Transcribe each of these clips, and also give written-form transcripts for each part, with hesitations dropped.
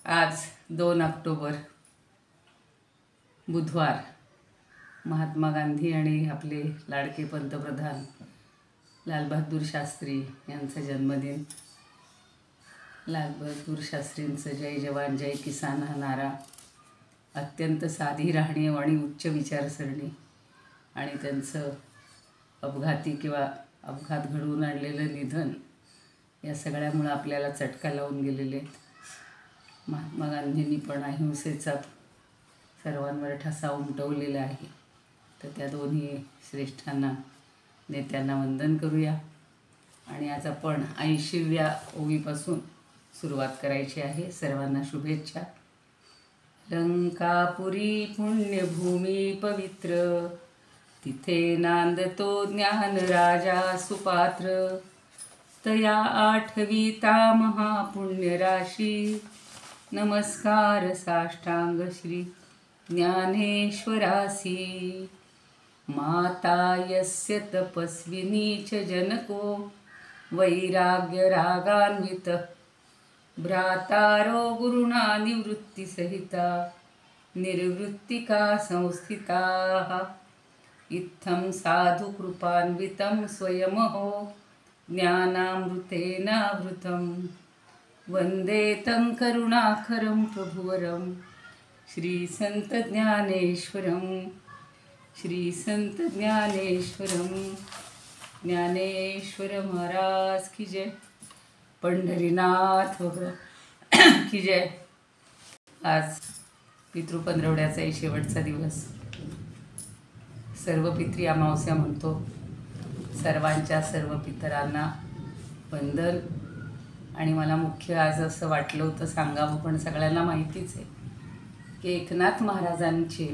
आज 2 ऑक्टोबर बुधवार महात्मा गांधी आणि आपले लाडके पंतप्रधान लालबहादूर शास्त्री यांचा जन्मदिन. लालबहादूर शास्त्रींचं जय जवान जय किसान हा नारा, अत्यंत साधी राहणी आणि उच्च विचारसरणी आणि त्यांचं अपघात घडवून आणलेलं निधन या सगळ्यामुळं आपल्याला चटका लावून गेलेले आहेत. महात्मा गांधींनी पण अहिंसेचा सर्वांवर ठसा उमटवलेला आहे. तर त्या दोन्ही श्रेष्ठांना नेत्यांना वंदन करूया आणि आज आपण 80व्या ओवीपासून सुरुवात करायची आहे. सर्वांना शुभेच्छा. लंकापुरी पुण्यभूमी पवित्र, तिथे नांदतो ज्ञान राजा सुपात्र. तया आठविता महापुण्यराशी, नमस्कार साष्टांग श्री ज्ञानेश्वरासी. माता यस्य तपस्विनी च जनको, वैराग्य रागान्वित भ्रातारो गुरुणा निवृत्तिसहिता निर्वृत्तिका संस्थिताः. इत्थं साधु कृपान्वितं स्वयमहो ज्ञानामृतेनावृतं. वंदे तं करुणाकरं प्रभुवरं श्री संत ज्ञानेश्वरं. श्री संत ज्ञानेश्वरं. ज्ञानेश्वर महाराज की जय. पंढरीनाथ की जय. आज पितृपंधरवड्याचाही शेवटचा दिवस. सर्व पितृ अमावस्या म्हणतो. सर्वांच्या सर्व पितरांना वंदन. आणि मला मुख्य आज असं वाटलं होतं सांगावं, पण सगळ्यांना माहितीच आहे की एकनाथ महाराजांचे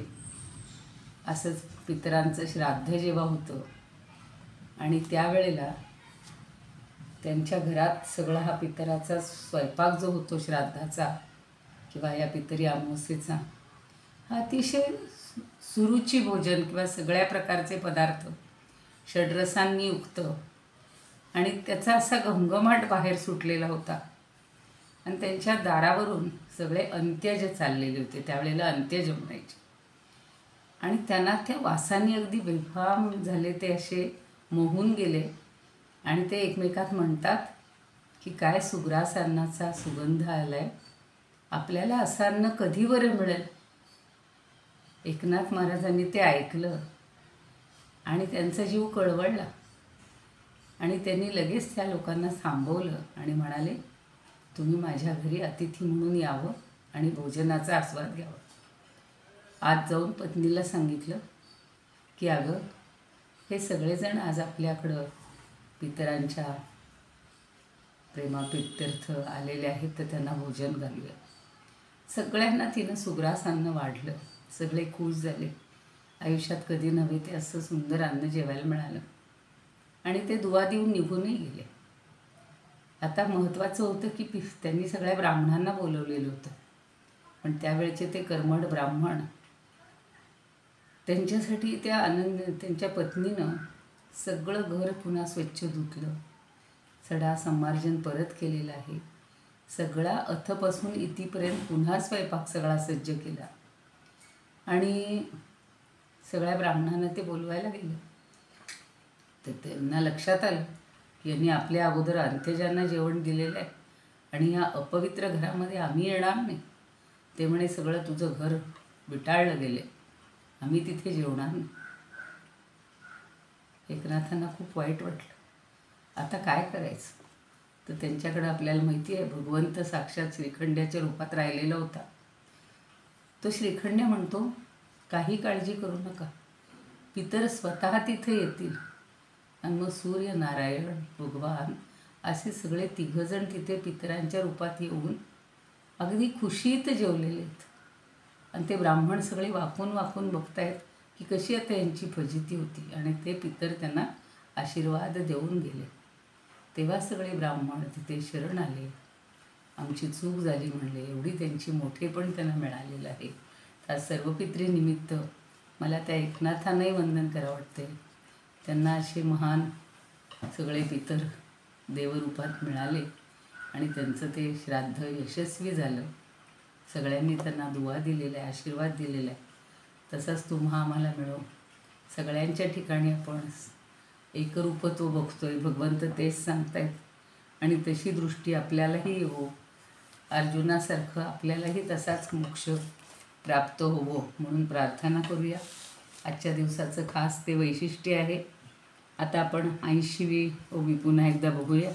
असंच पितरांचं श्राद्ध जेव्हा होतं आणि त्यावेळेला त्यांच्या घरात सगळा हा पितराचा स्वयंपाक जो होतो श्राद्धाचा किंवा या पितरी अमावस्येचा, हा अतिशय सुरुची भोजन किंवा सगळ्या प्रकारचे पदार्थ षड्रसांनी युक्त आणि त्याचा असा घमघमाट बाहेर सुटलेला होता. आणि त्यांच्या दारावरून सगळे अंत्यज चाललेले होते. त्यावेळेला अंत्यज म्हणायचे आणि त्यांना त्या वासाने अगदी बेफाम झाले. ते असे मोहून गेले आणि ते एकमेकात म्हणतात की काय सुग्रास अन्नाचा सुगंध आला आहे, आपल्याला असं अन्न कधी बरं मिळेल. एकनाथ महाराजांनी ते ऐकलं आणि त्यांचा जीव कळवळला आणि त्यांनी लगेच त्या लोकांना थांबवलं आणि म्हणाले, तुम्ही माझ्या घरी अतिथी म्हणून यावं आणि भोजनाचा आस्वाद घ्यावा. आज जाऊन पत्नीला सांगितलं की अगं, हे सगळेजण आज आपल्याकडं पितरांच्या प्रेमाप्रीत्यर्थ आलेले आहेत, तर त्यांना भोजन घालूया. सगळ्यांना तिनं सुग्रास अन्न वाढलं. सगळे खुश झाले. आयुष्यात कधी नव्हे ते असं सुंदर अन्न जेवायला मिळालं आणि ते दुवा देऊन निघूनही गेले. आता महत्त्वाचं होतं की त्यांनी सगळ्या ब्राह्मणांना बोलवलेलं होतं, पण त्यावेळेचे ते कर्मठ ब्राह्मण त्यांच्यासाठी त्यांच्या पत्नीनं सगळं घर पुन्हा स्वच्छ धुतलं, सडा संमार्जन परत केलेलं आहे. सगळा अथपासून इथपर्यंत पुन्हा स्वयंपाक सगळा सज्ज केला आणि सगळ्या ब्राह्मणांना ते बोलवायला गेलं. तर त्यांना लक्षात आलं की यांनी आपल्या अगोदर अंत्यजांना जेवण दिलेलं आहे आणि ह्या अपवित्र घरामध्ये आम्ही येणार नाही. ते म्हणे, सगळं तुझं घर विटाळलं गेले, आम्ही तिथे जेवणार नाही. एकनाथांना खूप वाईट वाटलं. आता काय करायचं. तर त्यांच्याकडं आपल्याला माहिती आहे भगवंत साक्षात श्रीखंड्याच्या रूपात राहिलेला होता. तो श्रीखंड्य म्हणतो, काही काळजी करू नका, पितर स्वतः तिथे येतील. आणि मग सूर्य, नारायण, भगवान असे सगळे तिघंजण तिथे पितरांच्या रूपात येऊन अगदी खुशीत जेवलेले आहेत. आणि ते ब्राह्मण सगळे वाकून वाकून बघतायत की कशी आता यांची फजिती होती. आणि ते पितर त्यांना आशीर्वाद देऊन गेले. तेव्हा सगळे ब्राह्मण तिथे शरण आले. आमची चूक झाली म्हणले. एवढी त्यांची मोठेपण त्यांना मिळालेलं आहे. तर सर्व पितृनिमित्त मला त्या एकनाथांनाही वंदन करावं वाटते. त्यांना असे महान सगळे पितर देवरूपात मिळाले आणि त्यांचं ते श्राद्ध यशस्वी झालं. सगळ्यांनी त्यांना दुवा दिलेला आहे, आशीर्वाद दिलेला आहे. तसंच तुम्हा आम्हाला मिळो. सगळ्यांच्या ठिकाणी आपण एकरूपत्व बघतोय, भगवंत तेच सांगतायत आणि तशी दृष्टी आपल्यालाही येवो. अर्जुनासारखं आपल्यालाही तसाच मोक्ष प्राप्त होवो म्हणून प्रार्थना करूया. आजच्या दिवसाचं खास ते वैशिष्ट्य आहे. आता आपण 80वी ओवी पुन्हा एकदा बघूया.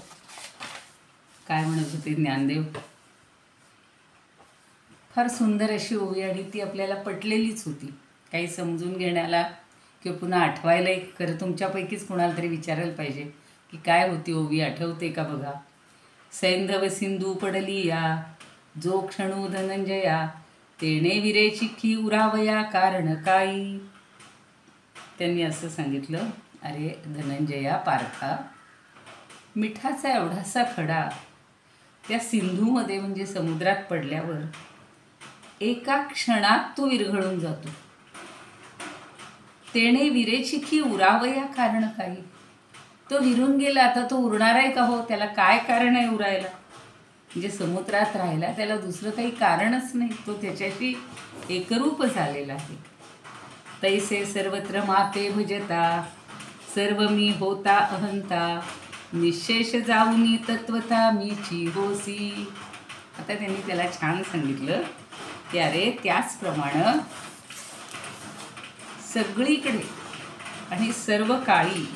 काय म्हणत होते ज्ञानदेव. फार सुंदर अशी ओवी आणि ती आपल्याला पटलेलीच होती. काही समजून घेण्याला किंवा पुन्हा आठवायला खरं तुमच्यापैकीच कोणाला तरी विचारायला पाहिजे की काय होती ओवी, आठवते का बघा. सैंधव सिंधू पडली या, जो क्षणू धनंजया, तेणे विरे चिखी उरावया कारण काही. त्यांनी असं सांगितलं, अरे धनंजया पार्था, मिठाचा एवढासा खडा त्या सिंधूमध्ये म्हणजे समुद्रात पडल्यावर एका क्षणात तो विरघळून जातो. तेणे विरेचिखी उरावया कारण काही. तो विरून गेला, आता तो उरणार आहे का हो? त्याला काय कारण आहे उरायला? म्हणजे समुद्रात राहायला त्याला दुसरं काही कारणच नाही. तो त्याच्याशी एकरूप झालेला आहे. तैसे सर्वत्र माते भजता, सर्व मी होता अहंता, निशेष जाऊनी तत्वता मीची होसी. आता त्यांनी त्याला छान सांगितलं की अरे त्याचप्रमाणे सगळीकडे आणि सर्व काळी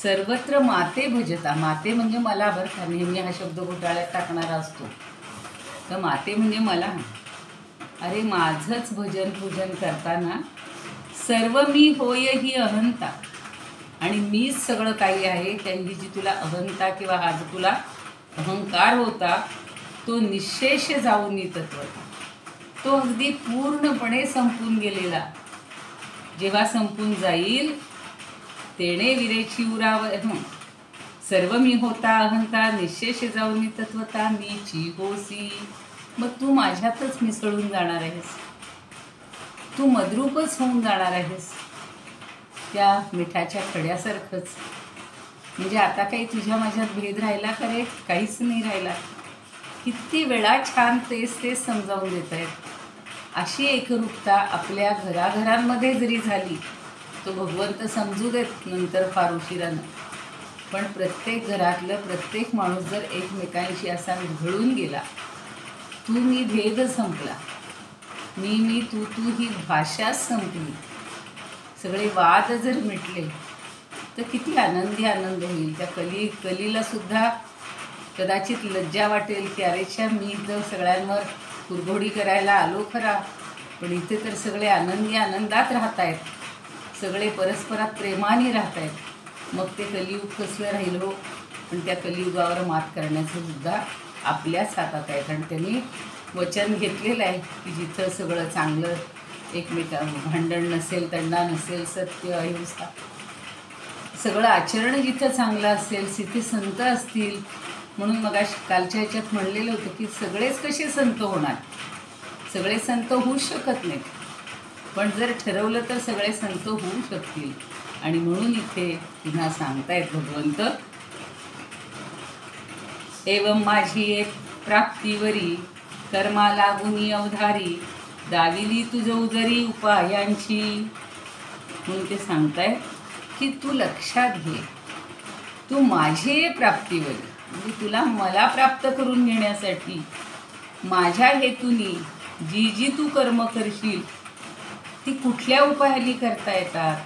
सर्वत्र माते भजता. माते म्हणजे मला, बरं का, नेहमी हा शब्द घोटाळ्यात टाकणारा असतो. तर माते म्हणजे मला. अरे माझंच भजन पूजन करताना सर्व मी होय ही अहंता आणि मीच सगळं काही आहे, त्यांची जी तुला अहंता किंवा हा जो तुला अहंकार होता तो निशेष जाऊन तत्व, तो अगदी पूर्णपणे संपून गेलेला. जेव्हा संपून जाईल तेणे विरेची उराव, सर्व मी होता अहंता निशेष जाऊन तत्वता मीची होसी. मग तू माझ्यातच मिसळून जाणार आहेस, तू मद्रूपच होऊन जाणार आहेस त्या मिठाच्या खड्यासारखंच. म्हणजे आता काही तुझ्या माझ्यात भेद राहिला का रे? काहीच नाही राहिला. किती वेळा छान तेच समजावून देत आहेत. अशी एकरूपता आपल्या घराघरांमध्ये जरी झाली तो भगवंत समजू देत नंतर फार उशिरानं. पण प्रत्येक घरातलं प्रत्येक माणूस जर एकमेकांशी असा विरघळून गेला, तू मी भेद संपला, मी तू ही भाषाच संपली, सगळे वाद जर मिटले तर किती आनंदी आनंद होईल. त्या कलीला सुद्धा कदाचित लज्जा वाटेल की अरेच्या मी तर सगळ्यांवर कुरघोडी करायला आलो खरा, पण इथे तर सगळे आनंदी आनंदात राहत आहेत, सगळे परस्परात प्रेमाने राहत आहेत. मग ते कलियुग कसलं राहिलं हो? पण त्या कलियुगावर मात करण्याचं सुद्धा आपल्याच हातात आहे. कारण त्यांनी वचन घेतलेलं आहे की जिथं सगळं चांगलं, भांडण नसेल, तंडा नसेल, सत्य अहिंसा, सगळं आचरण जिथं चांगलं असेल तिथे संत असतील. म्हणून मग कालच्या ह्याच्यात म्हणलेलं होतं की सगळेच कसे संत होणार? सगळे संत होऊ शकत नाहीत, पण जर ठरवलं तर सगळे संत होऊ शकतील. आणि म्हणून इथे पुन्हा सांगतायत भगवंत, एवं माझी एक प्राप्तीवरी कर्मा लागुनी अवधारी, दाविली तुझ उजरी उपायांची. म्हणून ते सांगताय की तू लक्षात घे, तू माझे प्राप्तीवरी म्हणजे तुला मला प्राप्त करून घेण्यासाठी माझ्या हेतूनी जी तू कर्म करशील ती कुठल्या उपायाने करता येतात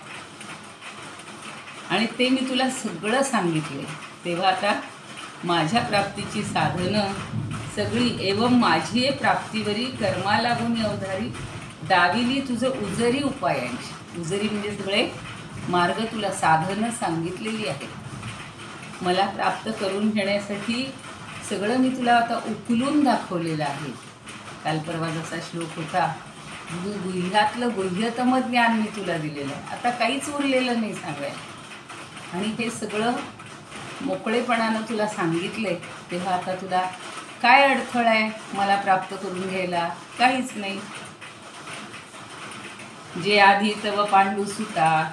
आणि ते मी तुला सगळं सांगितले. तेव्हा आता माझ्या प्राप्तीची साधनं सगळी एवं माझी प्राप्तीवरी कर्मा लागून अवधारी, दाविली तुझं उजरी उपायांची. उजरी म्हणजे सगळे मार्ग तुला साधनं सांगितलेली आहेत. मला प्राप्त करून घेण्यासाठी सगळं मी तुला आता उकलून दाखवलेलं आहे. काल परवा जसा श्लोक होता, गुह्यातलं गुह्यतम ज्ञान मी तुला दिलेलं आहे. आता काहीच उरलेलं नाही सांगायला. आणि हे सगळं मोकळेपणानं तुला सांगितले. तेव्हा आता तुला काय अडथळा आहे मला प्राप्त करून घ्यायला? काहीच नाही. जे आधी तव पांडू सुता,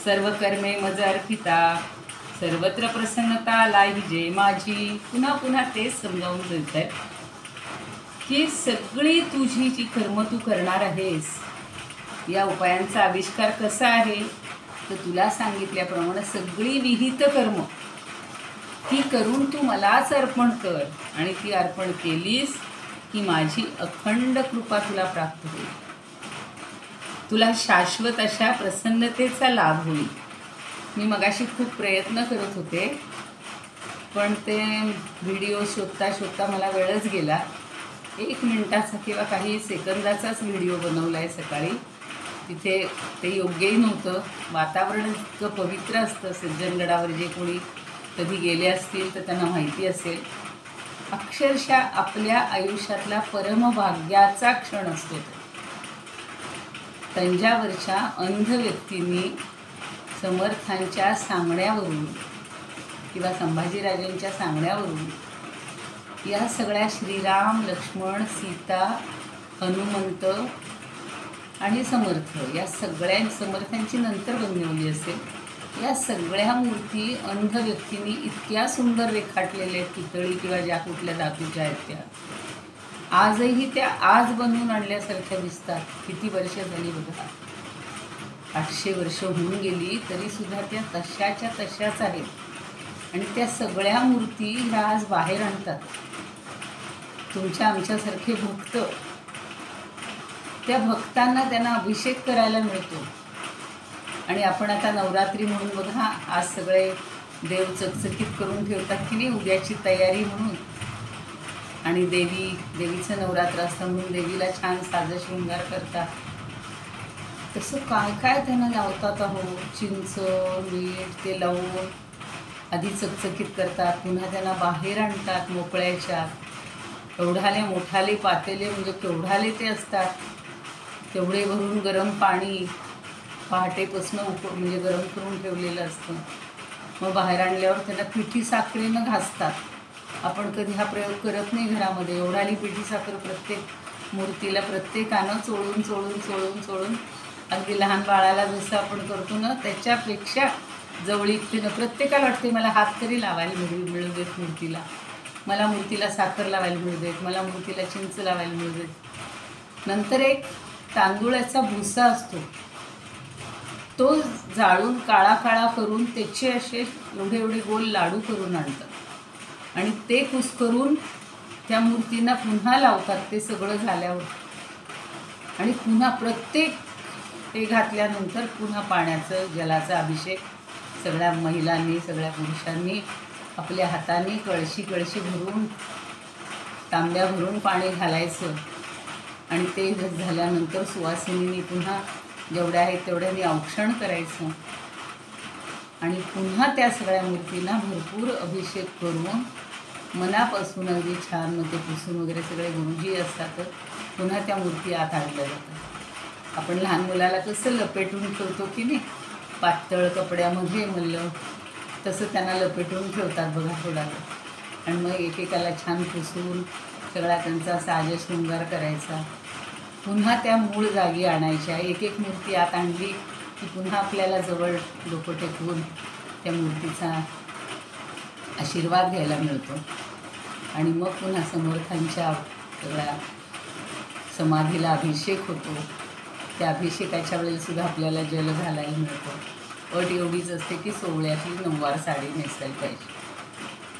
सर्व कर्मे मज अर्पिता, सर्वत्र प्रसन्नता लाहिजे माझी. पुन्हा पुन्हा तेच समजावून देत आहेत की सगळी तुझी जी कर्म तू करणार आहेस, या उपायांचा आविष्कार कसा आहे, तर तुला सांगितल्याप्रमाणे सगळी विहित कर्म ती करून तू मलाच अर्पण कर, आणि ती अर्पण केलीस की माझी अखंड कृपा तुला प्राप्त होईल. तुला शाश्वत अशा प्रसन्नतेचा लाभ होईल. मी मगाशी खूप प्रयत्न करत होते, पण ते व्हिडिओ शोधता शोधता मला वेळच गेला. 1 मिनिटाचा किंवा काही सेकंदाचाच व्हिडिओ बनवला आहे सकाळी. तिथे ते योग्यही नव्हतं. वातावरण इतकं पवित्र असतं सज्जनगडावर, जे कोणी कधी गेले असतील तर त्यांना माहिती असेल. अक्षरशः आपल्या आयुष्यातला परमभाग्याचा क्षण असतो तो. तंजावरच्या अंध व्यक्तींनी समर्थांच्या सांगण्यावरून किंवा संभाजीराजांच्या सांगण्यावरून या सगळ्या श्रीराम, लक्ष्मण, सीता, हनुमंत आणि समर्थ, या सगळ्या समर्थांची नंतर बनवली असेल, या सगळ्या मूर्ती अंध व्यक्तींनी इतक्या सुंदर रेखाटलेल्या आहेत, पितळी किंवा ज्या कुठल्या धातूच्या आहेत त्या. आजही त्या आज बनवून आणल्यासारख्या दिसतात. किती वर्ष झाली बघा, 800 वर्ष होऊन गेली तरीसुद्धा त्या तशाच्या तशाच आहेत. आणि त्या सगळ्या मूर्ती ह्या आज बाहेर आणतात. तुमच्या आमच्यासारखे भक्त, त्या भक्तांना त्यांना अभिषेक करायला मिळतो. आणि आपण आता नवरात्री म्हणून बघा, आज सगळे देव चकचकीत करून ठेवतात की नाही, उद्याची तयारी म्हणून. आणि देवीचं नवरात्र असतं म्हणून देवीला छान साज शृंगार करतात. तसं काय काय त्यांना लावतात अहो, चिंच, मीठ ते लावून आधी चकचकीत करतात, पुन्हा त्यांना बाहेर आणतात मोकळ्याच्या. एवढाले मोठाले पातेले, म्हणजे केवढाले ते असतात, तेवढे भरून गरम पाणी पहाटेपासून म्हणजे गरम करून ठेवलेलं असतं. मग बाहेर आणल्यावर त्याला पिठी साखरेनं घासतात. आपण कधी हा प्रयोग करत नाही घरामध्ये. एवढाली पिठी साखर प्रत्येक मूर्तीला प्रत्येकानं चोळून चोळून चोळून चोळून, अगदी लहान बाळाला जसं आपण करतो ना त्याच्यापेक्षा जवळीकतेनं प्रत्येकाला वाटते मला हात तरी लावायला मिळू देत मूर्तीला, मला मूर्तीला साखर लावायला मिळू देत, मला मूर्तीला चिंच लावायला मिळू देत. नंतर एक तांदूळाचा भुसा असतो, तो जाळून काळा काळा करून त्याचे असे एवढे एवढे गोल लाडू करून आणतात आणि ते कुस्करून त्या मूर्तींना पुन्हा लावतात. ते सगळं झाल्यावर आणि पुन्हा प्रत्येक ते घातल्यानंतर पुन्हा पाण्याचं जलाचा अभिषेक सगळ्या महिलांनी, सगळ्या पुरुषांनी आपल्या हाताने कळशी कळशी भरून, तांब्या भरून पाणी घालायचं. आणि ते झाल्यानंतर सुवासिनींनी पुन्हा जेवढ्या आहेत तेवढ्यांनी औक्षण करायचं. आणि पुन्हा त्या सगळ्या मूर्तींना भरपूर अभिषेक करून मनापासून अगदी छान मध्ये पुसून वगैरे सगळे गुरुजी असतात, पुन्हा त्या मूर्ती आत आणल्या जातात. आपण लहान मुलाला कसं लपेटून ठेवतो की नाही पातळ कपड्यामध्ये मल्ल, तसं त्यांना लपेटून ठेवतात बघा थोडा वेळ. आणि मग एकेकाला छान पुसून सगळा त्यांचा साज शृंगार करायचा. पुन्हा त्या मूळ जागी आणायच्या. एक एक मूर्ती आत आणली की पुन्हा आपल्याला जवळ डोकं टेकवून त्या मूर्तीचा आशीर्वाद घ्यायला मिळतो. आणि मग पुन्हा समर्थांच्या सगळ्या समाधीला अभिषेक होतो. त्या अभिषेकाच्या वेळेसुद्धा आपल्याला जल घालायला मिळतो. अट एवढीच असते की सोहळ्यातली नऊवार साडी नेसायला पाहिजे.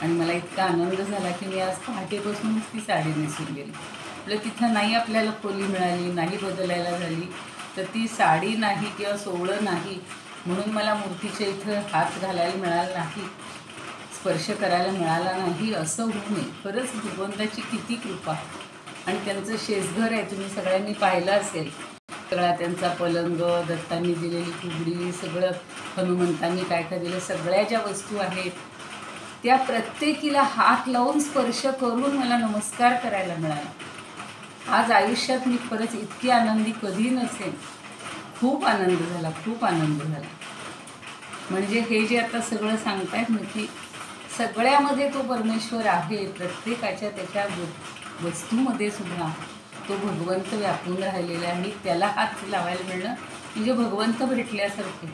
आणि मला इतका आनंद झाला की मी आज पहाटेपासूनच ती साडी नेसून गेली. आपलं तिथं नाही आपल्याला खोली मिळाली, नाही बदलायला झाली, तर ती साडी नाही किंवा सोहळं नाही म्हणून मला मूर्तीच्या इथं हात घालायला मिळाला नाही, स्पर्श करायला मिळाला नाही असं होऊ नये. खरंच भगवंताची किती कृपा. आणि त्यांचं शेजघर आहे, तुम्ही सगळ्यांनी पाहिलं असेल. सगळा त्यांचा पलंग, दत्तांनी दिलेली कुबडी, सगळं हनुमंतांनी काय काय दिलं, सगळ्या ज्या वस्तू आहेत त्या प्रत्येकीला हात लावून स्पर्श करून मला नमस्कार करायला मिळाला. आज आयुष्यात मी खरंच इतकी आनंदी कधी नसेन. खूप आनंद झाला, खूप आनंद झाला. म्हणजे हे जे आता सगळं सांगतायत ना की सगळ्यामध्ये तो परमेश्वर आहे, प्रत्येकाच्या त्याच्या वस्तूमध्ये सुद्धा तो भगवंत व्यापून राहिलेला आहे. त्याला हात लावायला मिळणं म्हणजे भगवंत भेटल्यासारखे.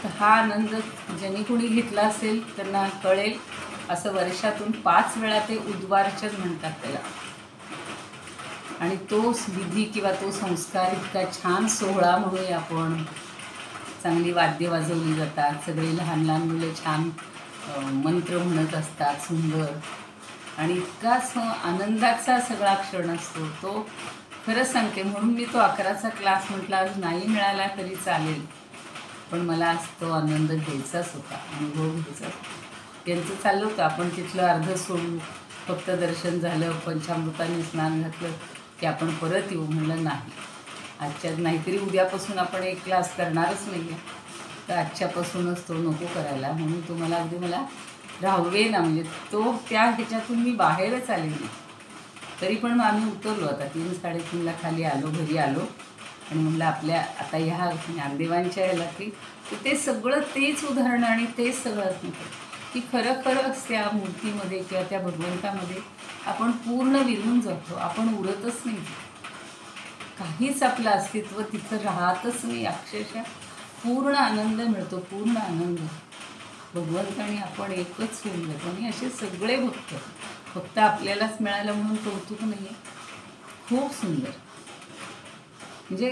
तर हा आनंद ज्यांनी कोणी घेतला असेल त्यांना कळेल. असं वर्षातून 5 वेळा ते उद्वारचन म्हणतात त्याला. आणि तो विधी किंवा तो संस्कार इतका छान सोहळा म्हणूया आपण. चांगली वाद्य वाजवली जातात, सगळे लहान लहान मुलं छान मंत्र म्हणत असतात सुंदर, आणि इतका आनंदाचा सगळा क्षण असतो तो. खरंच सांगते, म्हणून मी तो 11चा क्लास म्हटला आज नाही मिळाला तरी चालेल, पण मला आज तो आनंद घ्यायचाच होता, अनुभव घ्यायचा. त्यांचं चाललं होतं आपण तिथलं अर्ध सोडू, फक्त दर्शन झालं, पंचामृताने स्नान घातलं की आपण परत येऊ. म्हणलं नाही, आजच्या नाहीतरी उद्यापासून आपण एक क्लास करणारच नाही आहे, तर आजच्यापासूनच तो नको करायला. म्हणून तुम्हाला अगदी मला राहवे ना, म्हणजे तो त्या ह्याच्यातून मी बाहेरच आले नाही. तरी पण मग आम्ही उतरलो, आता 3-3:30ला खाली आलो, घरी आलो, आणि म्हटलं आपल्या आता ह्या ज्ञानदेवांच्या याला की ते सगळं तेच उदाहरणं आणि तेच सगळं होतं की खरंच त्या मूर्तीमध्ये किंवा त्या भगवंतामध्ये आपण पूर्ण विरून जातो, आपण उरतच नाही, काहीच आपलं अस्तित्व तिथं राहतच नाही. अक्षरशः पूर्ण आनंद मिळतो, पूर्ण आनंद. भगवंत आणि आपण एकच होऊन जातो. आणि असे सगळे भक्त, फक्त आपल्यालाच मिळालं म्हणून कौतुक नाही आहे, खूप सुंदर. म्हणजे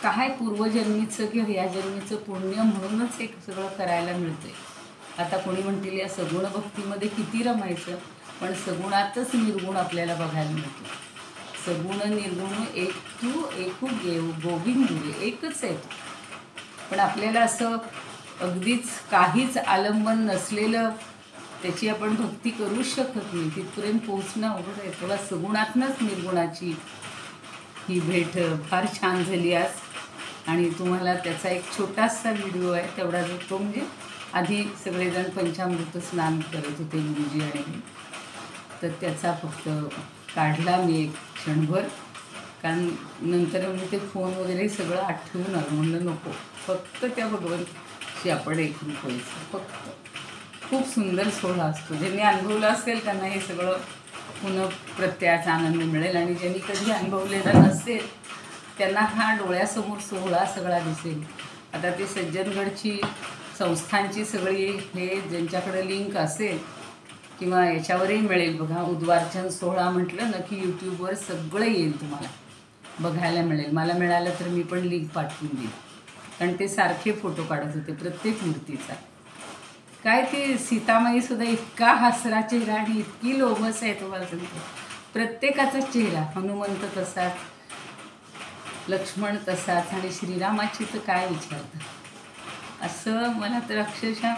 काय पूर्वजन्मीचं किंवा या जन्मीचं पुण्य म्हणूनच हे सगळं करायला मिळतं आहे. आता कोणी म्हणतील या सगुण भक्तीमध्ये किती रमायचं, पण सगुणातच निर्गुण आपल्याला बघायला मिळतो. सगुण निर्गुण एकू गोविंद, एकच आहे. पण आपल्याला असं अगदीच काहीच आलंबन नसलेलं त्याची आपण भक्ती करूच शकत नाही, तिथपर्यंत पोहोचणं अवघड आहे. तेव्हा सगुणातनंच निर्गुणाची ही भेट फार छान झाली आज. आणि तुम्हाला त्याचा एक छोटासा व्हिडिओ आहे, तेवढा जो तो म्हणजे आधी सगळेजण पंचामृत स्नान करत होते गुरुजी आणि मी, तर त्याचा फक्त काढला मी एक क्षणभर, कारण नंतर मी ते फोन वगैरे सगळं आठवून आलं. म्हणलं नको, फक्त त्या भगवंताची आपण एकरूप व्हायचं. फक्त खूप सुंदर सोहळा असतो. ज्यांनी अनुभवलं असेल त्यांना हे सगळं पुन्हा प्रत्ययाचा आनंद मिळेल, आणि ज्यांनी कधी अनुभवलेला नसेल त्यांना हा डोळ्यासमोर सोहळा सगळा दिसेल. आता ती सज्जनगडची संस्थांची सगळी हे ज्यांच्याकडे लिंक असेल किंवा याच्यावरही मिळेल बघा, उद्वार्चन सोहळा म्हटलं ना की यूट्यूबवर सगळं येईल, तुम्हाला बघायला मिळेल. मला मिळालं तर मी पण लिंक पाठवून देईन, कारण ते सारखे फोटो काढत होते प्रत्येक मूर्तीचा. काय ते सीतामाईसुद्धा इतका हसरा चेहरा आणि इतकी लोभस आहे, तुम्हाला सांगतो. प्रत्येकाचा चेहरा, हनुमंत तसाच, लक्ष्मण तसाच, आणि श्रीरामाची तर काय विचारतात. असं मला तर अक्षरशः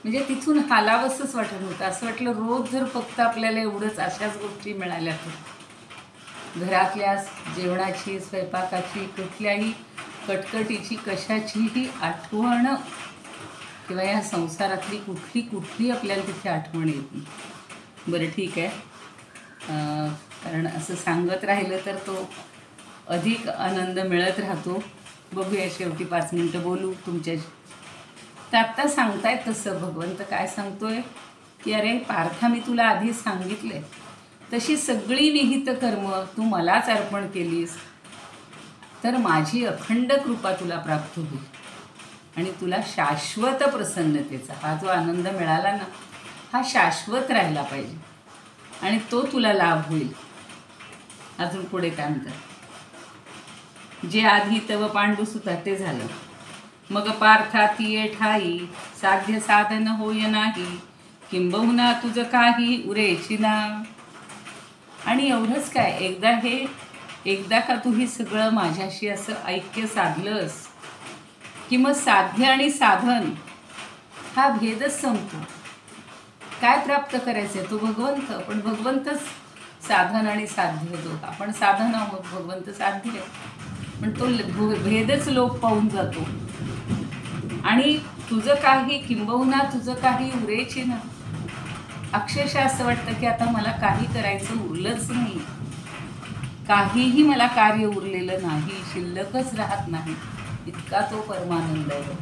म्हणजे तिथून हालावंसंच वाटत होतं. असं वाटलं रोज जर फक्त आपल्याला एवढंच अशाच गोष्टी मिळाल्या तर, घरातल्या जेवणाची, स्वयंपाकाची, कुठल्याही कटकटीची, कशाचीही आठवण किंवा या संसारातली कुठली आपल्याला तिथे आठवण येत नाही. बरं ठीक आहे, कारण असं सांगत राहिलं तर तो अधिक आनंद मिळत राहतो. बघूया, शेवटी 5 मिनटं बोलू तुमच्याशी. तर आत्ता सांगतायत तसं भगवंत काय सांगतोय की अरे पार्था, मी तुला आधी सांगितले तशी सगळी विहित कर्म तू मलाच अर्पण केलीस तर माझी अखंड कृपा तुला प्राप्त होईल, आणि तुला शाश्वत प्रसन्नतेचा हा जो आनंद मिळाला ना, हा शाश्वत राहिला पाहिजे, आणि तो तुला लाभ होईल. अजून पुढे काय म्हणतात, जे आधी तव पांडुसुता ते झालं, मग पार्था ती ठाई साध्य साधन होय नाही, किंबहुना तुझं काही उरेची ना. आणि एवढंच काय, एकदा का तू हे सगळं माझ्याशी असं ऐक्य साधलंस की मग साध्य आणि साधन हा भेदच संपतो. काय प्राप्त करायचं आहे, तो भगवंत. पण भगवंतच साधन आणि साध्य होतो. आपण साधन आहोत, भगवंत साध्य आहे. पण तो भेदच लोक पाहून जातो. आणि तुझं काही, किंबहुना तुझं काही उरेची ना. अक्षरशः असं वाटतं की आता मला काही करायचं उरलंच नाही, काहीही मला कार्य उरलेलं नाही, शिल्लकच राहत नाही, इतका तो परमानंद आहे.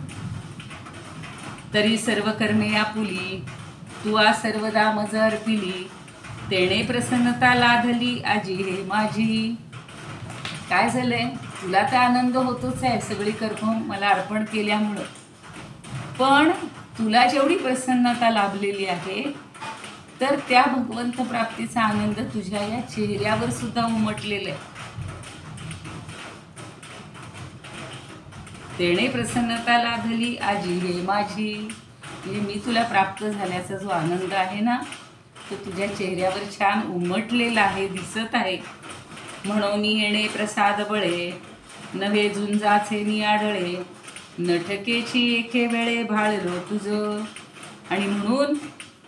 तरी सर्व कर्मे आपुली तू आ सर्वदा मज अर्पिली, तेणे प्रसन्नता लाधली आजी हे माझी. काय झालंय, तुला तर आनंद होतोच आहे सगळी कर्म मला अर्पण केल्यामुळं, पण तुला जेवढी प्रसन्नता लाभलेली आहे तर त्या भगवंत प्राप्तीचा आनंद तुझ्या या चेहऱ्यावर सुद्धा उमटलेला आहे. तेणे प्रसन्नता लाभली आजी हे माझी. म्हणजे मी तुला प्राप्त झाल्याचा जो आनंद आहे ना, तो तुझ्या चेहऱ्यावर छान उमटलेला आहे, दिसत आहे. म्हणून येणे प्रसाद बळे, नव्हे झुंजाचे नियाडळे, नटकेची एके वेळे भाळलो तुझं. आणि म्हणून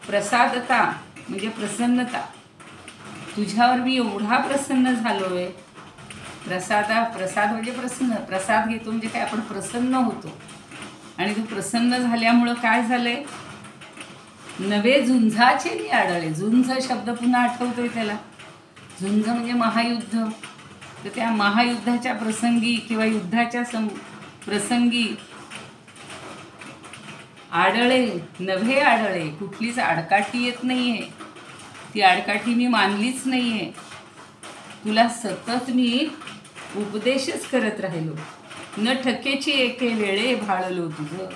प्रसादता म्हणजे प्रसन्नता, तुझ्यावर मी एवढा प्रसन्न झालो आहे. प्रसाद म्हणजे प्रसन्न, प्रसाद घेतो म्हणजे काय, आपण प्रसन्न होतो. आणि तू प्रसन्न झाल्यामुळं काय झालंय, नवे झुंजाचे नियाडळे. झुंज शब्द पुन्हा आठवतोय त्याला. झुंज म्हणजे महायुद्ध. तर त्या महायुद्धाच्या प्रसंगी किंवा युद्धाच्या प्रसंगी आडळे, नव्हे आडळे, कुठलीच आडकाठी येत नाहीये. ती आडकाठी मी मानलीच नाहीये. तुला सतत मी उपदेशच करत राहिलो. न ठकेची एके वेळे भाळलो तुझं.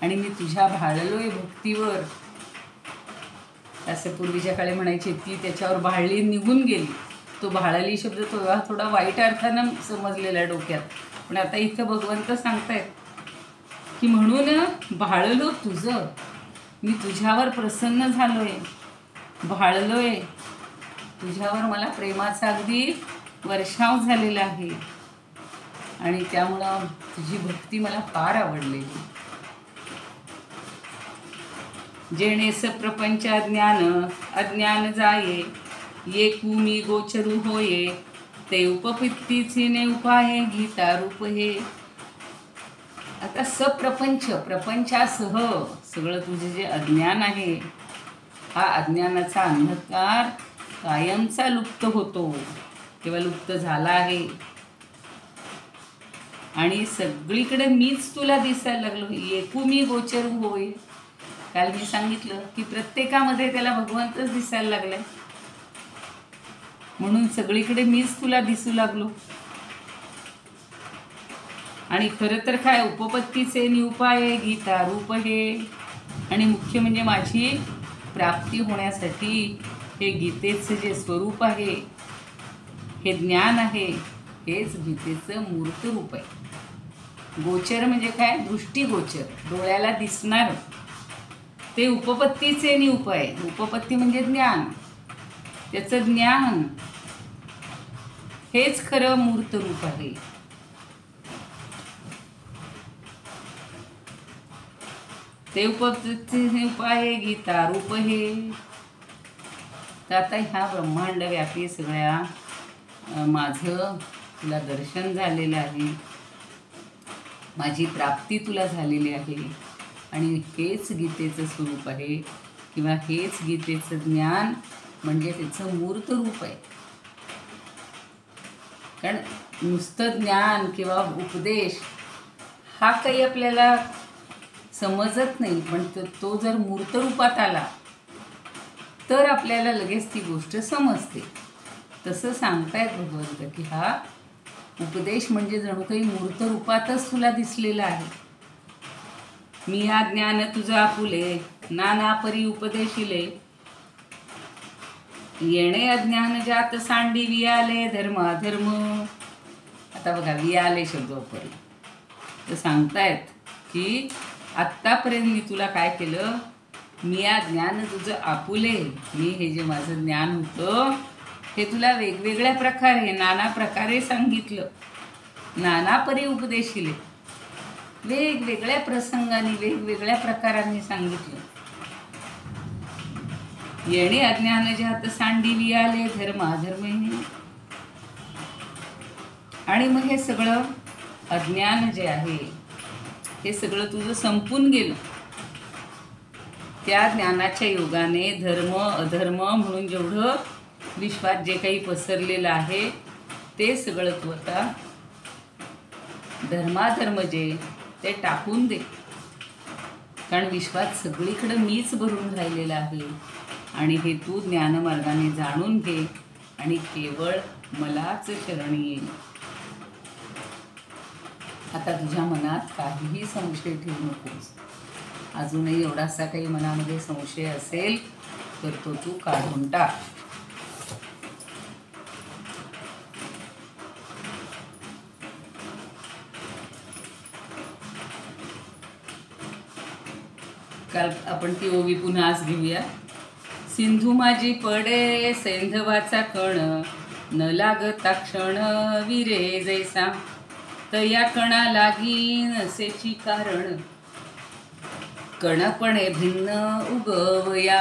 आणि मी तुझ्या भाळलोय भक्तीवर. असं पूर्वीच्या काळी म्हणायची, ती त्याच्यावर भाळली निघून गेली. तो भाळली शब्द थोडा वाईट अर्थानं समजलेला डोक्यात, पण आता इथं भगवंत सांगतायत की म्हणून भाळलो तुझं, मी तुझ्यावर प्रसन्न झालोय, भाळलोय तुझ्यावर. मला प्रेमाचा अगदी वर्षाव झालेला आहे. आणि त्यामुळं तुझी भक्ती मला फार आवडलेली. जेणे सप्रपंच अज्ञान जाये, येकू मी गोचरू होये, ते उपपित्तीचे ने उपाये गीता रूप हे. आता सप्रपंच, प्रपंचासह सगळं तुझे जे अज्ञान आहे, हा अज्ञानाचा अंधकार कायमचा लुप्त होतो किंवा लुप्त झाला आहे. आणि सगळीकडे मीच तुला दिसायला लागलो. एकू मी गोचर होय. काल मी सांगितलं की प्रत्येकामध्ये त्याला भगवंतच दिसायला लागलाय. म्हणून सगळीकडे मीच तुला दिसू लागलो. आणि खरं तर काय, उपपत्तीचे निउपाय गीता रूप हे. आणि मुख्य म्हणजे माझी प्राप्ती होण्यासाठी हे गीतेचं जे स्वरूप आहे, हे ज्ञान आहे, हेच गीतेचं मूर्त रूप आहे. गोचर म्हणजे काय, दृष्टीगोचर, डोळ्याला दिसणार, ते उपपत्तीचे निउपाय. उपपत्ती म्हणजे ज्ञान, त्याचं ज्ञान हेच खरं मूर्त रूप आहे. ते उपपत्तीचे उपाय गीता रूप हे. तर आता ह्या ब्रह्मांड व्यापी सगळ्या माझं तुला दर्शन झालेलं आहे, माझी प्राप्ती तुला झालेली आहे. आणि हेच गीतेचं स्वरूप आहे किंवा हेच गीतेचं ज्ञान म्हणजे त्याचं मूर्त रूप आहे. कारण नुसतं ज्ञान किंवा उपदेश हा काही आपल्याला समजत नाही, पण तो जर मूर्त रूपात आला तर आपल्याला लगेच ती गोष्ट समजते. तसं सांगतायत भगवंत की हा उपदेश म्हणजे जणू काही मूर्त रूपातच तुला दिसलेला आहे. मी या ज्ञान तुझं आपुले, नाना परी उपदेशिले, येणे अज्ञान जात सांडी वियाले धर्माधर्म. आता बघा, वियाले शब्द वापरला. तर सांगतायत की आत्तापर्यंत मी तुला काय केलं, मी या ज्ञान तुझं आपुले, मी हे जे माझं ज्ञान होतं हे तुला वेगवेगळ्या प्रकारे, नाना प्रकारे सांगितलं. नाना परी उपदेशिले, वेगवेगळ्या प्रसंगाने, वेगवेगळ्या प्रकारांनी सांगितलं. येणे अज्ञान जात सांडी वियाले धर्माधर्म. आणि मग हे सगळं अज्ञान जे आहे हे सगळं तुझं संपून गेलं. त्या ज्ञानाच्या योगाने धर्म अधर्म म्हणून जेवढं विश्वात जे काही पसरलेलं आहे ते सगळं तू आता धर्माधर्म जे ते टाकून दे. कारण विश्वात सगळीकडं मीच भरून राहिलेलं आहे. आणि हे तू ज्ञानमार्गाने जाणून घे आणि केवळ मलाच शरणी ये. आता तुझ्या मनात काहीही संशय ठेवू नकोस. अजूनही एवढासा काही मनामध्ये संशय असेल तर तो तू काढून टाक. काल आपण ती ओवी पुन्हा आज घेऊया. सिंधू माझी पडे सैंधवाचा कण, न लागता क्षण विरे जैसा, तया कणा लागी नसेची कारण, कणपणे भिन्न उगवया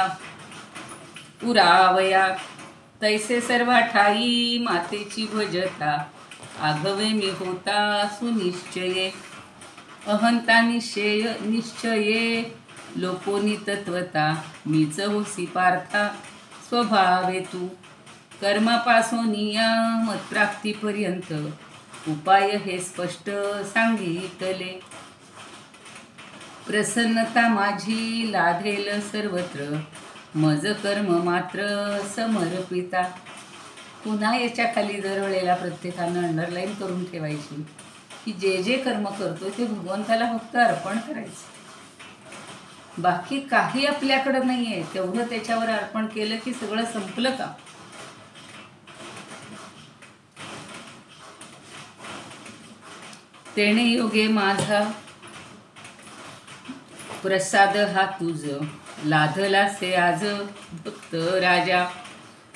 उरावया, तैसे सर्वा ठाई मातेची भजता, आघवे मी होता सुनिश्चये, अहंता निश्चये लोकोनी तत्वता, मीच होसी पार्था स्वभावे तू, कर्मापासून या मतप्राप्तीपर्यंत उपाय हे स्पष्ट सांगितले, प्रसन्नता माझी लाधेल सर्वत्र, मज कर्म मात्र समर्पिता. पुन्हा याच्या खाली दरवेळेला प्रत्येकानं अंडरलाईन करून ठेवायची की जे जे कर्म करतो ते भगवंताला फक्त अर्पण करायचं, बाकी काही आपल्याकडं नाही आहे, तेवढं त्याच्यावर अर्पण केलं की सगळं संपलं का. तेणे योगे माझा प्रसाद हा तुझ, लाधला से आज भक्त राजा,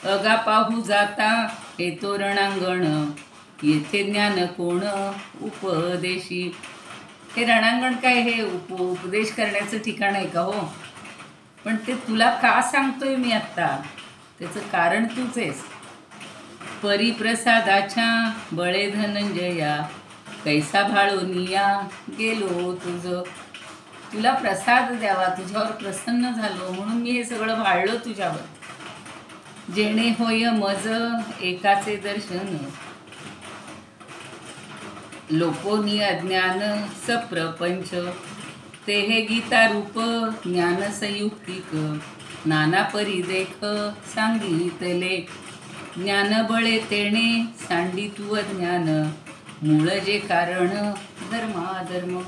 अगा पाहू जाता येतो रणांगण, येथे ज्ञान कोण उपदेशी. हे रणांगण काय, हे उपदेश करण्याचं ठिकाण आहे का हो. पण ते तुला का सांगतोय मी आत्ता, त्याचं कारण तूच आहेस. परिप्रसादाच्या बळे धनंजया, कैसा भाळोनिया गेलो तुझ. तुला प्रसाद द्यावा, तुझ्यावर प्रसन्न झालो म्हणून मी हे सगळं भाळलो तुझ्यावर. जेणे होय मज एकाचे दर्शन, लोकोनी अज्ञान सप्रपंच, ते हे गीता रूप ज्ञान संयुक्तिक, नाना परी देख सांगितले, ज्ञान बळे तेणे सांडी तू अज्ञान, मूळ जे कारण धर्माधर्म.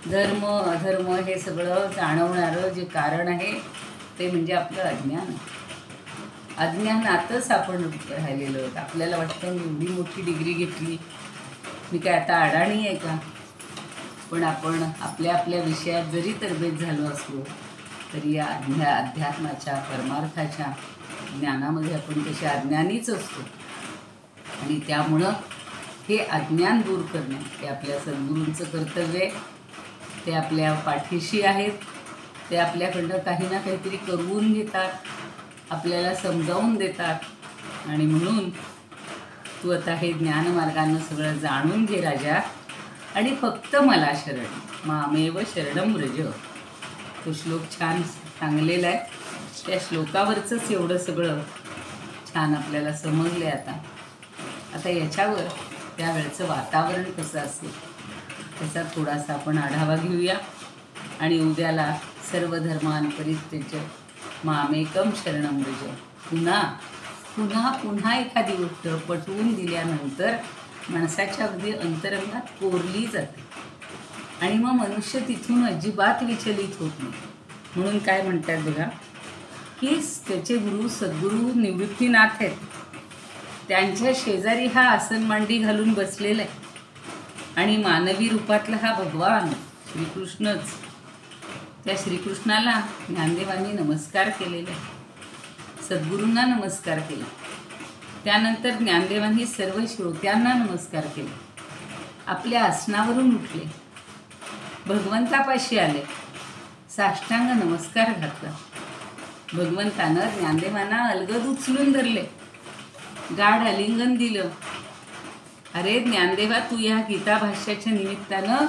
धर्म अधर्म हे सगळं जाणवणारं जे कारण आहे ते म्हणजे आपलं अज्ञान. अज्ञानातच आपण राहिलेलो आहोत. आपल्याला वाटतं मी एवढी मोठी डिग्री घेतली, मी काय आता अडाणी आहे का. पण आपण आपल्या आपल्या विषयात जरी तरबेज झालो असलो तरी या अध्यात्माच्या परमार्थाच्या ज्ञानामध्ये आपण तसे अज्ञानीच असतो. आणि त्यामुळं हे अज्ञान दूर करणे हे आपल्या सद्गुरूंचं कर्तव्य आहे. ते आपल्या पाठीशी आहेत, ते आपल्याकडनं काही ना काहीतरी करून घेतात, आपल्याला समजावून देतात. आणि म्हणून तू आता हे ज्ञानमार्गानं सगळं जाणून घे राजा, आणि फक्त मला शरण, मामेव शरणं व्रज. तो श्लोक छान सांगलेला आहे. त्या श्लोकावरचंच एवढं सगळं छान आपल्याला समजलं आहे. आता याच्यावर त्यावेळचं वातावरण कसं असेल त्याचा थोडासा आपण आढावा घेऊया. आणि उद्याला सर्व धर्मान परित्यज्य मामेकम शरणं व्रज. पुन्हा पुन्हा पुन्हा एखादी गोष्ट पटवून दिल्यानंतर माणसाच्या अगदी अंतरंगात कोरली जाते आणि मग मनुष्य तिथून अजिबात विचलित होत नाही. म्हणून काय म्हणतात बघा की त्याचे गुरु सद्गुरू निवृत्तीनाथ आहेत, त्यांच्या शेजारी हा आसन मांडी घालून बसलेला आहे आणि मानवी रूपातला हा भगवान श्रीकृष्णच. त्या श्रीकृष्णाला ज्ञानदेवांनी नमस्कार केलेला आहे, सद्गुरूंना नमस्कार केला. त्यानंतर ज्ञानदेवांनी सर्व श्रोत्यांना नमस्कार केला. आपल्या आसनावरून उठले, भगवंतापाशी आले, साष्टांग नमस्कार घातला. भगवंतानं ज्ञानदेवांना अलगद उचलून धरले, गाढ आलिंगन दिलं. अरे ज्ञानदेवा, तू या गीता भाष्याच्या निमित्तानं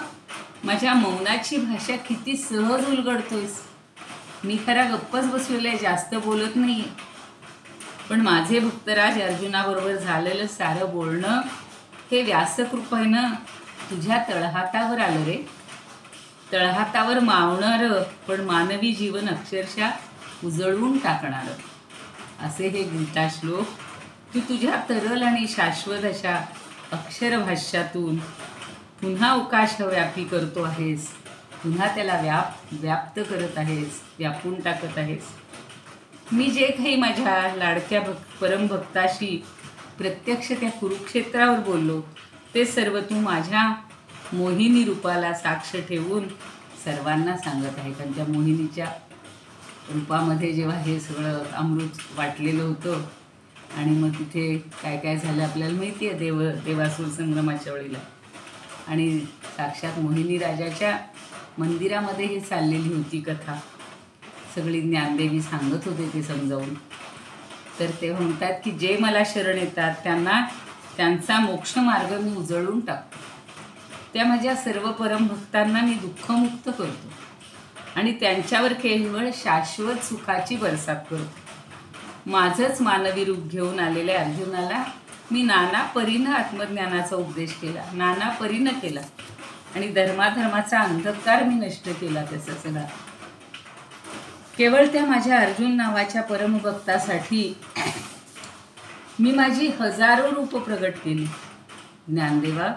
माझ्या मौनाची भाषा किती सहज उलगडतोयस. मी खरा गप्पच बसलेला आहे, जास्त बोलत नाही आहे, पण माझे भक्तराज अर्जुनाबरोबर झालेलं सारं बोलणं हे व्यासकृपेनं तुझ्या तळहातावर आलं रे. तळहातावर मावणारं पण मानवी जीवन अक्षरशः उजळवून टाकणारं असे हे गीता श्लोक तू तुझ्या तरल आणि शाश्वत अशा अक्षरभाष्यातून पुन्हा अवकाशव्यापी करतो आहेस, पुन्हा त्याला व्याप्त करत आहेस, व्यापून टाकत आहेस. मी जे काही माझ्या लाडक्या परमभक्ताशी प्रत्यक्ष त्या कुरुक्षेत्रावर बोललो ते सर्व तू माझ्या मोहिनी रूपाला साक्ष ठेवून सर्वांना सांगत आहे. कारण त्या मोहिनीच्या रूपामध्ये जेव्हा हे सगळं अमृत वाटलेलं होतं आणि मग तिथे काय काय झालं आपल्याला माहिती आहे देवासूर संग्रामाच्या वेळेला. आणि साक्षात मोहिनी राजाच्या मंदिरामध्ये ही चाललेली होती कथा. सगळी ज्ञानदेवी सांगत होते ते समजावून. तर ते म्हणतात की जे मला शरण येतात त्यांचा मोक्ष मार्ग मी उजळून टाकतो. त्या माझ्या सर्व परमभक्तांना मी दुःखमुक्त करतो आणि त्यांच्यावर केवळ शाश्वत सुखाची बरसात करतो. माझंच मानवी रूप घेऊन आलेल्या अर्जुनाला मी नाना परीनं आत्मज्ञानाचा उपदेश केला, नाना परीनं केला आणि धर्माधर्माचा अंधकार मी नष्ट केला त्याचा सगळा. केवळ त्या माझ्या अर्जुन नावाच्या परमभक्तासाठी मी माझी हजारो रूप प्रगट केली. ज्ञानदेवा,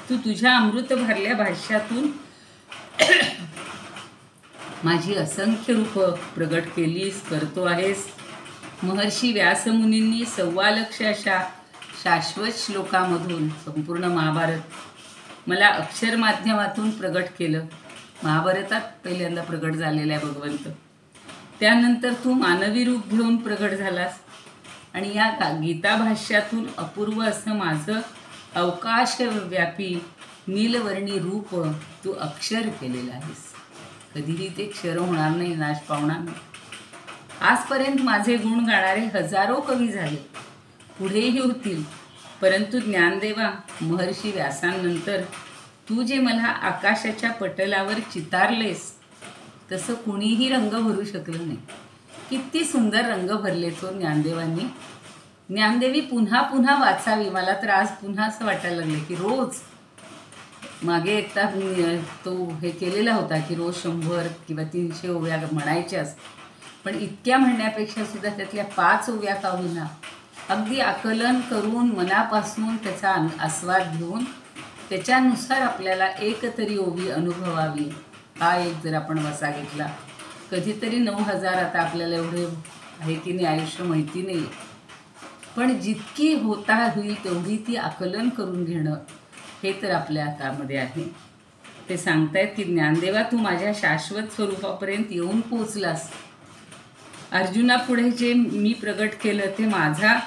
तू तुझ्या अमृत भरल्या भाष्यातून माझी असंख्य रूप प्रगट केलीस, करतो आहेस. महर्षी व्यासमुनींनी 1.25 लाख अशा शाश्वत श्लोकामधून संपूर्ण महाभारत मला अक्षर माध्यमातून प्रगट केलं. महाभारतात पहिल्यांदा प्रगट झालेला आहे भगवंत. त्यानंतर तू मानवी रूप घेऊन प्रगट झालास आणि या गीता भाष्यातून अपूर्व असं माझं अवकाशव्यापी नीलवर्णी रूप तू अक्षर केलेलं आहेस. कधीही ते क्षर होणार नाही, नाश पावणार नाही. आजपर्यंत माझे गुण गाणारे हजारो कवी झाले, पुढेही होतील. परंतु ज्ञानदेवा, महर्षी व्यासांनंतर तू जे मला आकाशाच्या पटलावर चितारलेस तसं कुणीही रंग भरू शकलं नाही. किती सुंदर रंग भरले तो ज्ञानदेवांनी. ज्ञानदेवी पुन्हा पुन्हा वाचावी. मला तर आज पुन्हा असं वाटायला लागलं की रोज, मागे एकदा तो हे केलेला होता की रोज 100 किंवा 300 ओव्या म्हणायच्याच, पण इतक्या म्हणण्यापेक्षा सुद्धा त्यातल्या 5 ओव्या का होईना अगदी आकलन करून मनापासून त्याचा आस्वाद घेऊन त्याच्यानुसार आपल्याला एक तरी ओवी अनुभवावी. हा एक जर आपण वसा घेतला, कधीतरी 9000 आता आपल्याला एवढे आहे की नाही आयुष्य माहिती नाही, पण जितकी होता होईल तेवढी ती आकलन करून घेणं हे तर आपल्या हातामध्ये आहे. ते सांगतायत की ज्ञानदेवा, तू माझ्या शाश्वत स्वरूपापर्यंत येऊन पोचलास. अर्जुनापुढे जे मी प्रगट केलं ते माझा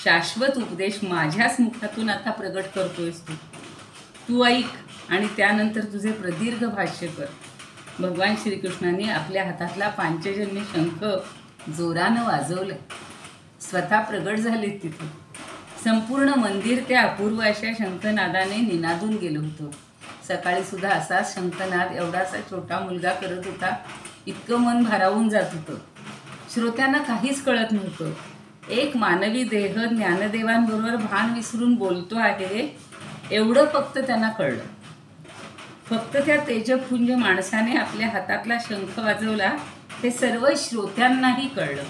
शाश्वत उपदेश माझ्याच मुखातून आता प्रगट करतोयस तू ऐक आणि त्यानंतर तुझे प्रदीर्घ भाष्य कर. भगवान श्रीकृष्णांनी आपल्या हातातला पांचजन्य शंख जोरानं वाजवलं. स्वतः प्रगट झालेत तिथे. संपूर्ण मंदिर त्या अपूर्व अशा शंखनादाने निनादून गेलं होतं. सकाळी सुद्धा असाच शंखनाद एवढासा छोटा मुलगा करत होता. इतकं मन भारावून जात होतं. श्रोत्यांना काहीच कळत नव्हतं. एक मानवी देह ज्ञानदेवांबरोबर भान विसरून बोलतो आहे एवढं फक्त त्यांना कळलं. फक्त त्या तेजपुंज माणसाने आपल्या हातातला शंख वाजवला हे सर्व श्रोत्यांनाही कळलं.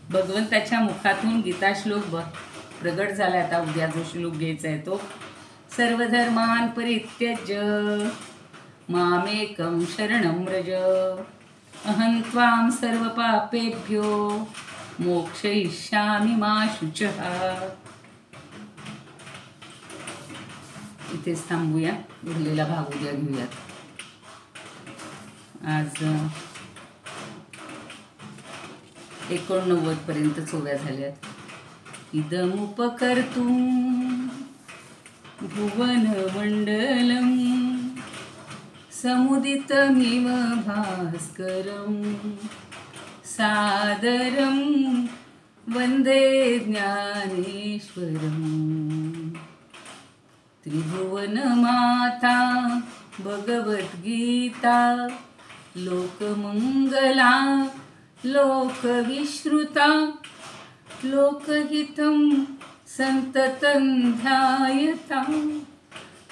भगवंताच्या मुखातून गीता श्लोक प्रगट झाला. आता उद्या जो श्लोक घ्यायचा आहे तो, सर्वधर्मान् परित्यज्य मामेकं शरणं व्रज अहं त्वां सर्वपापेभ्यो मोक्षयिष्यामि मा शुचः. इथेच थांबूया, उरलेला भाग उद्या घेऊयात. आज 89 पर्यंत ओव्या झाल्यात. इदमुपकर्तुं भुवनमण्डलं समुदितमिव भास्करं सादरं वन्दे ज्ञानेश्वरं. त्रिभुवनमाता भगवद्गीता लोकमंगला लोकविश्रुता लोकहितं संततं ध्यायता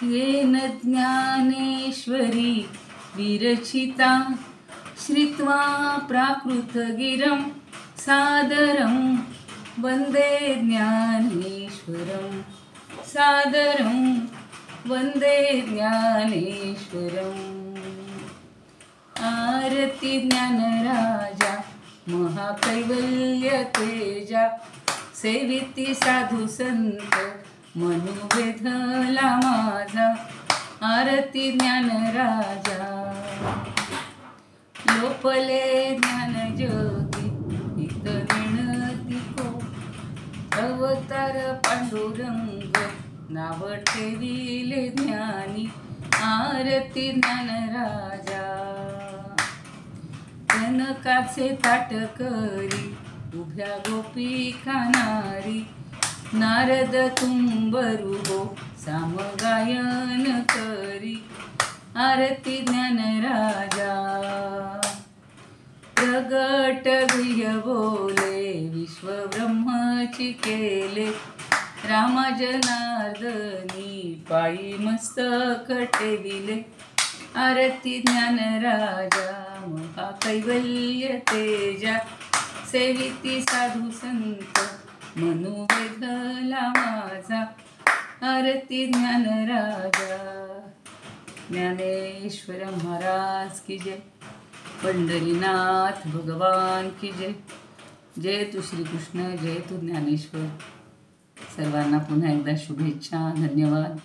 येन ज्ञानेश्वरी विरचिता श्रुत्वा प्राकृतगिरं सादरं वन्दे ज्ञानेश्वरं सादरं वन्दे ज्ञानेश्वरम्. आरती ज्ञानराजा महाकैवल्य तेजा सेविती साधू संत मनोवेधला माझा. आरती ज्ञानराजा. लोपले ज्ञान ज्योती हित विनती को अवतार पांडुरंग नाव ठेविले ज्ञानी आरती ज्ञानराजा कनकाचे ताट करी उभ्या गोपिका नारी नारद तुंबरुगो सामगायन करी आरती ज्ञानराजा प्रगट गृह बोले विश्व ब्रह्मची केले रामा जनार्दनी पायी मस्तक ठेविले आरती ज्ञानराजा महाकैवल्य तेजा सेविती साधू संत मनोवेधला माझा आरती ज्ञानराजा ज्ञानेश्वर महाराज की जय पंढरीनाथ भगवान की जय जय तू श्रीकृष्ण जय तू ज्ञानेश्वर सर्वांना पुन्हा एकदा शुभेच्छा धन्यवाद.